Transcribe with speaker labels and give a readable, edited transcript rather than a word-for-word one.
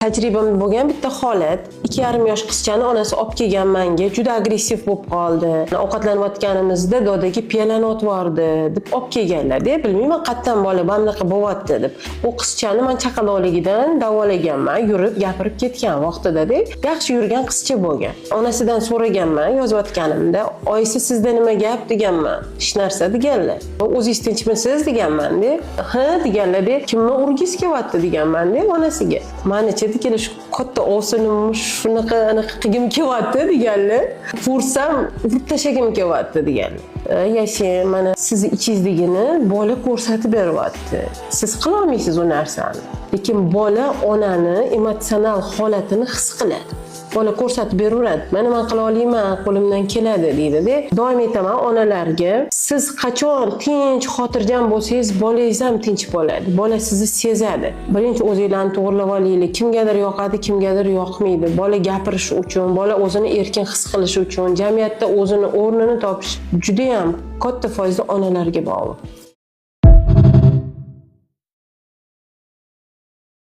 Speaker 1: Tajribamda bo'lgan bitta holat, 2,5 yosh qizchani onasi olib kelgan menga, juda agressiv bo'lib qoldi. Ovqatlanayotganimizda dodaga piyalani otvordi deb olib kelganlar-da, bilmayman qayerdan bola bunaqa bo'lyapti deb. U qizchani men chaqaloqligidan davolaganman, yurib gapirib ketgan vaqtida-da, yaxshi yurgan qizcha bo'lgan. Onasidan so'raganman yozayotganimda, "Oyisi sizda nima gap?" deganman. "Hech narsa" deganlar. "O'zingiz tinchmisiz?" deganman-da. "Ha" deganlar-da. "Kimni urgis kelyapti?" deganman-da onasiga. "Mani-chi" degan shu katta ovsinimni shunaqa qilgim kelyapti deganlar. "Fursam, urib tashlagim kelyapti" deganlar. Yaxshi, mana sizni ichingizdagini bola ko'rsatib beryapti. Siz qila olmaysiz u narsani. Lekin bola onani emotsional holatini his qiladi. Bola ko'rsatib beraveradi. "Mana men qila olmayman, qo'limdan keladi" deydi-da. Doim aytaman onalarga, siz qachon tinch, xotirjam bo'lsangiz, bolangiz ham tinch bo'ladi. Bola sizni sezadi. Birinchi o'zingizlarni to'g'rilab olaylik. Kimgadir yoqadi, kimgadir yoqmaydi. Bola gapirish uchun, bola o'zini erkin his qilish uchun, jamiyatda o'zini o'rnini topish juda ham katta foizda onalarga bog'liq.